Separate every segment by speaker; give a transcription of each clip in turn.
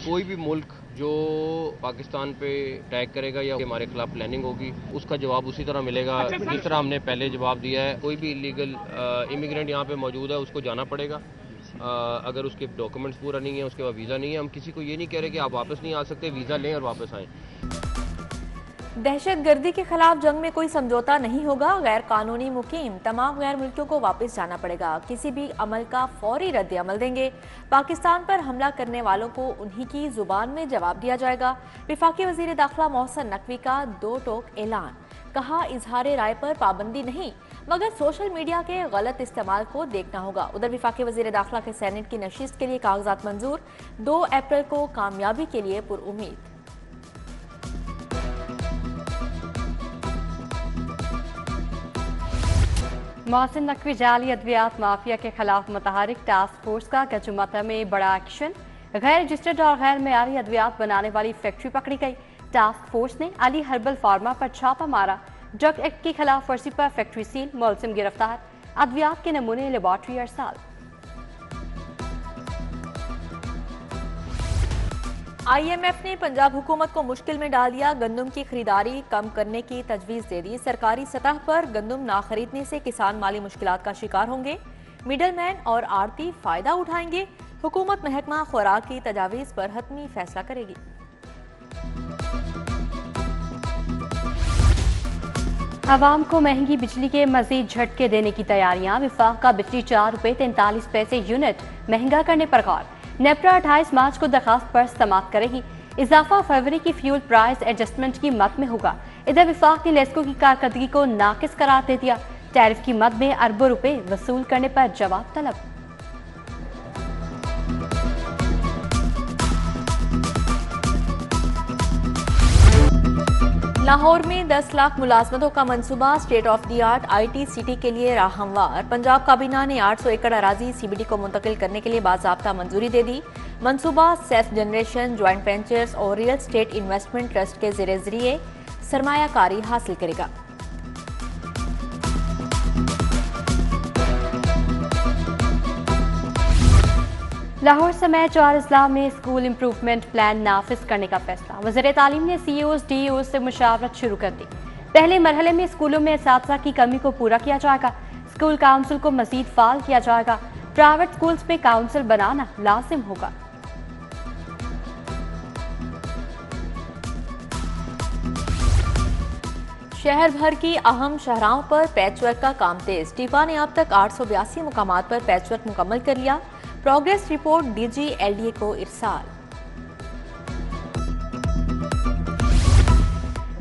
Speaker 1: कोई भी मुल्क जो पाकिस्तान पे अटैक करेगा या हमारे खिलाफ प्लानिंग होगी, उसका जवाब उसी तरह मिलेगा जिस तरह हमने पहले जवाब दिया है। कोई भी इलीगल इमिग्रेंट यहाँ पे मौजूद है, उसको जाना पड़ेगा। अगर उसके डॉक्यूमेंट्स पूरा नहीं है, उसके बाद वीज़ा नहीं है, हम किसी को ये नहीं कह रहे कि आप वापस नहीं आ सकते, वीज़ा लें और वापस आएँ।
Speaker 2: दहशतगर्दी के खिलाफ जंग में कोई समझौता नहीं होगा। गैर कानूनी मुकीम तमाम गैर मुल्कियों को वापस जाना पड़ेगा। किसी भी अमल का फौरी रद्द अमल देंगे। पाकिस्तान पर हमला करने वालों को उन्हीं की जुबान में जवाब दिया जाएगा। वफाकी वजीर दाखिला मोहसिन नकवी का दो टोक ऐलान। कहा, इजहार राय पर पाबंदी नहीं, मगर सोशल मीडिया के गलत इस्तेमाल को देखना होगा। उधर वफाकी वजीर दाखिला के सेनेट की नशिस्त के लिए कागजात मंजूर। 2 अप्रैल को कामयाबी के लिए पुरुम्मीद।
Speaker 3: मोहसिन नकवी जाली अद्वियात माफिया के खिलाफ मुतहरिक टास्क फोर्स का गजुमता में बड़ा एक्शन। गैर रजिस्टर्ड और गैर मेयारी अद्वियात बनाने वाली फैक्ट्री पकड़ी गई। टास्क फोर्स ने अली हर्बल फार्मा पर छापा मारा। ड्रग एक्ट की खिलाफ वर्जी पर फैक्ट्री सील, मुलजिम गिरफ्तार। अद्वियात के नमूने लेबॉर्ट्री अरसाल।
Speaker 2: IMF ने पंजाब हुकूमत को मुश्किल में डाल दिया। गंदम की खरीदारी कम करने की तजवीज दे दी। सरकारी सतह पर गंदम ना खरीदने से किसान माली मुश्किलात का शिकार होंगे। मिडल मैन और आड़ती फायदा उठाएंगे। हुकूमत महकमा खुराक की तजावीज पर हतमी फैसला करेगी।
Speaker 3: आवाम को महंगी बिजली के मजीद झटके देने की तैयारियां। विफाक का बिजली ₹4.43 यूनिट महंगा करने पर गौर। नेपरा 28 मार्च को दरखास्त पर समाप्त करेगी। इजाफा फरवरी की फ्यूल प्राइस एडजस्टमेंट की मद में होगा। इधर विफाक ने लेस्को की कारकर्दगी को नाकिस करार दे दिया। टैरिफ की मद में अरबों रुपए वसूल करने पर जवाब तलब।
Speaker 2: लाहौर में 10 लाख मुलाजमतों का मंसूबा। State of the art IT city के लिए राह हमवार। पंजाब काबीना ने 800 एकड़ अराजी CBD को मुंतकिल करने के लिए बाज़ाब्ता मंजूरी दे दी। मंसूबा सेल्फ जनरेशन, ज्वाइंट वेंचर्स और रियल स्टेट इन्वेस्टमेंट ट्रस्ट के जरिए सरमायाकारी हासिल करेगा।
Speaker 3: लाहौर समेत 4 अजला में स्कूल इम्प्रूवमेंट प्लान नाफिज करने का फैसला। वज़ीर तालीम ने CEOs DEOs से मुशावरत शुरू कर दी। पहले मरहले में स्कूलों में असातिज़ा की कमी को पूरा किया जाएगा। स्कूल काउंसिल को मजीद फाल किया जाएगा। प्राइवेट स्कूल्स में काउंसिल बनाना लाजिम होगा।
Speaker 2: शहर भर की अहम शहराओं पर पैचवर्क का काम तेज। टीपा ने अब तक 882 मुकामात पर पैचवर्क मुकम्मल कर लिया। प्रोग्रेस रिपोर्ट DG LDA को इरसाल।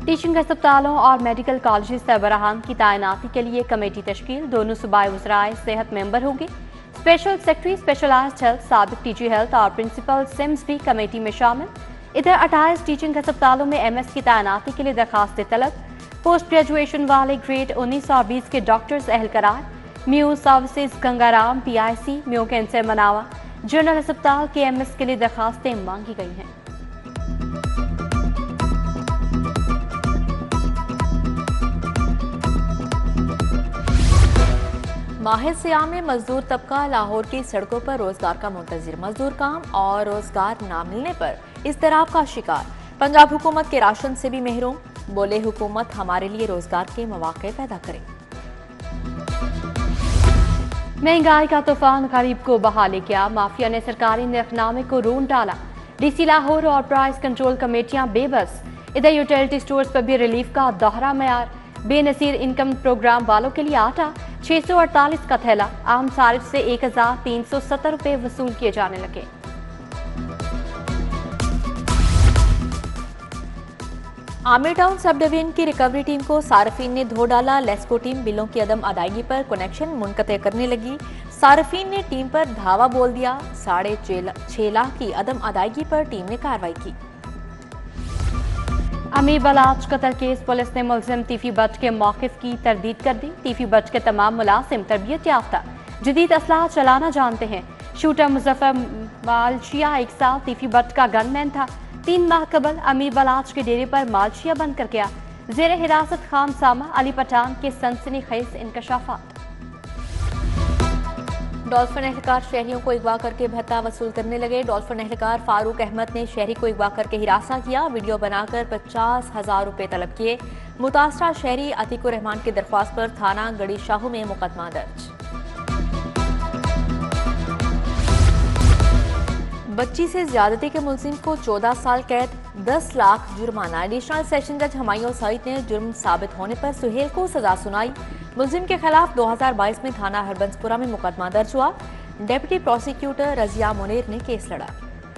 Speaker 3: टीचिंग अस्पतालों और मेडिकल कॉलेज सरबराहान की तैनाती के लिए कमेटी तश्कील। दोनों सूबाई वज़राए सेहत मेंबर होंगे। स्पेशल सेक्रेटरी स्पेशलाइज्ड हेल्थ, साबिक TG हेल्थ और प्रिंसिपल सिम्स भी कमेटी में शामिल। इधर 28 टीचिंग अस्पतालों में MS की तैनाती के लिए दरखास्त तलब। पोस्ट ग्रेजुएशन वाले ग्रेड 19 और 20 के डॉक्टर्स अहल करार। Mu services Gangaram, PIC, mu cancer मनावा, जनरल अस्पताल के MS के लिए दरखास्तें मांगी गई हैं।
Speaker 2: माहिर सियाम में मजदूर तबका लाहौर की सड़कों पर रोजगार का मुंतजिर। मजदूर काम और रोजगार ना मिलने पर इज़्तिराब का शिकार। पंजाब हुकूमत के राशन से भी महरूम। बोले, हुकूमत हमारे लिए रोजगार के मौके पैदा करे।
Speaker 3: महंगाई का तूफान गरीब को बहा ले गया। माफिया ने सरकारी नरखनामे को रोन डाला। DC लाहौर और प्राइस कंट्रोल कमेटियां बेबस। इधर यूटिलिटी स्टोर्स पर भी रिलीफ का दोहरा मयार। बेनसीर इनकम प्रोग्राम वालों के लिए आटा 648 का थैला। आम सारिफ से 1370 रुपए वसूल किए जाने लगे।
Speaker 2: आमिर टाउन सब डिवीजन की रिकवरी टीम को सार्फिन ने धो डाला। लेस्को टीम बिलों की अदम अदायगी पर कनेक्शन मुनक़ते करने लगी। सार्फिन ने टीम पर धावा बोल दिया। 6.5 लाख की अदम अदायगी पर टीम ने कार्रवाई की।
Speaker 3: अमीर बलाच कत्ल केस पुलिस ने मुलजिम तीफी बट के मौक़िफ़ की तरदीद कर दी। तीफी बट के तमाम मुलाजिम तरबियत याफ्ता जदीद असलाह चलाना जानते हैं। शूटर मुजफ्फर मालशिया 1 साल तीफी बट का गनमैन था। 3 माह कबल अमीर बलाच के डेरे पर मालशिया बंद कर गया। जेर हिरासत खान सामा अली पठान के सनसनीखेज इंकशाफात।
Speaker 2: डॉल्फिन एहलकार शहरियों को अगवा करके भत्ता वसूल करने लगे। डॉल्फिन एहलकार फारूक अहमद ने शहरी को अगवा करके हिरासत किया। वीडियो बनाकर 50,000 रुपए तलब किए। मुतासरा शहरी अतीकुर रहमान की दरख्वास्त पर थाना गड़ी शाहू में मुकदमा दर्ज। बच्ची से ज्यादती के मुलजिम को 14 साल कैद, 10 लाख जुर्माना। एडिशनल सेशन जज हुमायूं सईद ने जुर्म साबित होने पर सुहेल को सजा सुनाई। मुलजिम के खिलाफ 2022 में थाना हरबंसपुरा में मुकदमा दर्ज हुआ। डेप्यूटी प्रोसिक्यूटर रजिया मुनीर ने केस लड़ा।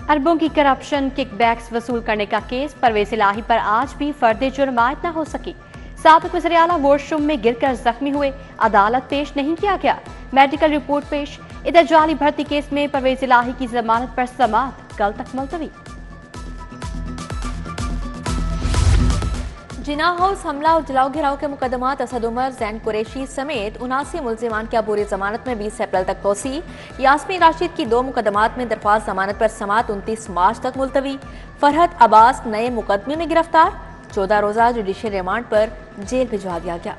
Speaker 3: अरबों की करप्शन किकबैक्स वसूल करने का केस परवेज इलाही पर आज भी फर्द जुर्म आयद न हो सकी। साबिक वज़ीर आला वॉशरूम में गिरकर जख्मी हुए, अदालत पेश नहीं किया गया। मेडिकल रिपोर्ट पेश। इधर जाली भर्ती केस में परवेज इलाही की जमानत पर समाअत कल तक मुलतवी।
Speaker 2: जिना हाउस हमला और जलाओ घिराव के मुकदमात असद उमर, जैन कुरैशी समेत 79 मुलजिमान की अबूरी जमानत में 20 अप्रैल तक तोसी। यास्मीन राशिद की 2 मुकदमात में दरख्वास्त जमानत पर समाअत 29 मार्च तक मुलतवी। फरहत अब्बास नए मुकदमे में गिरफ्तार, 14 रोजा जुडिशियल रिमांड पर जेल भिजवा दिया गया।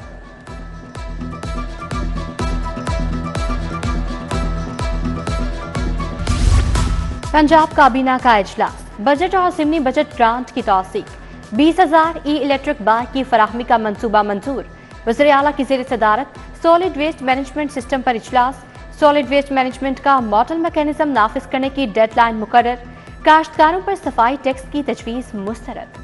Speaker 3: पंजाब काबीना का इजलास, बजट और ज़िमनी बजट ग्रांट की तौसीक। 20,000 ई इलेक्ट्रिक बाइक की फराहमी का मंसूबा मंजूर। वज़ीर आला की ज़ेर सदारत सॉलिड वेस्ट मैनेजमेंट सिस्टम पर इजलास। सॉलिड वेस्ट मैनेजमेंट का मॉडल मैकेनिज्म नाफिज करने की डेडलाइन मुकर्रर। काश्तकारों पर सफाई टैक्स की तजवीज़ मुस्तरद।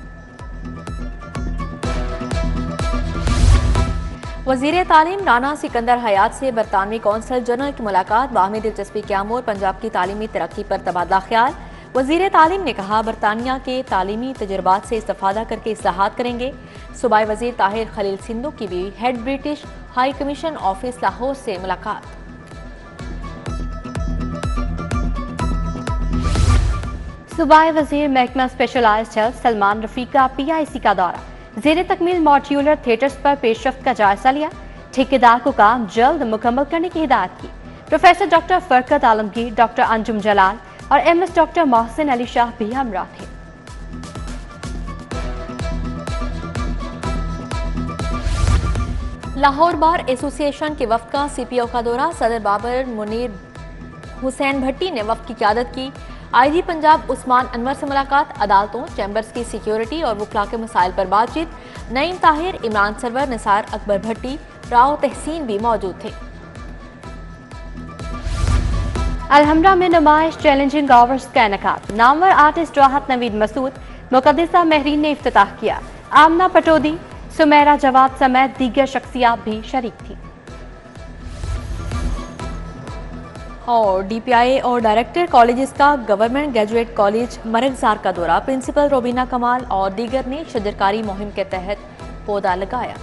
Speaker 2: वज़ीर तालीम राना सिकंदर हयात से बरतानवी कौंसल जनरल की मुलाकात। बाहमी दिलचस्पी के अमूर, पंजाब की तालीमी तरक्की पर तबादला ख्याल। वज़ीर तालीम ने कहा, बरतानिया के तालीमी तजुर्बात से इस्तेफादा करके इस्लाहात करेंगे। सूबाई वज़ीर ताहिर खलील सिंधु की भी head British high commission office Lahore से मुलाकात।
Speaker 3: सूबाई वज़ीर महकमा स्पेशलाइज्ड हेल्थ सलमान रफीक का PIC का दौरा। ज़ेर तकमील मॉड्यूलर थिएटर्स पर पेशरफ्त का जायजा लिया। ठेकेदार को काम जल्द मुकम्मल करने की हिदायत की। Professor doctor Farkat Alamgir, doctor Anjum Jalal और MS डॉक्टर मोहसिन अली शाह भी हमरा थे।
Speaker 2: लाहौर बार एसोसिएशन के वफ्द का CPO का दौरा। सदर बाबर मुनीर हुसैन भट्टी ने वफ्द की क़यादत की। IG पंजाब उस्मान अनवर से मुलाकात। अदालतों, चैम्बर्स की सिक्योरिटी और वकला के मसाइल पर बातचीत। नईम ताहिर, इमरान सरवर, निसार अकबर भट्टी, राव तहसीन भी मौजूद थे।
Speaker 3: अलहमरा में नुमाइश चैलेंजिंग आवर्स का इनेकाद। नामवर आर्टिस्ट राहत नवीद मसूद, मुकद्दिसा महरीन ने इफ्तिताह किया। आमना पटोदी, सुमेरा जवाद समेत दीगर शख्सियात भी शरीक थी।
Speaker 2: और DPI और डायरेक्टर कॉलेजेस का गवर्नमेंट ग्रेजुएट कॉलेज मरगजार का दौरा। प्रिंसिपल रोबीना कमाल और दीगर ने शजरकारी मुहिम के तहत पौधा लगाया।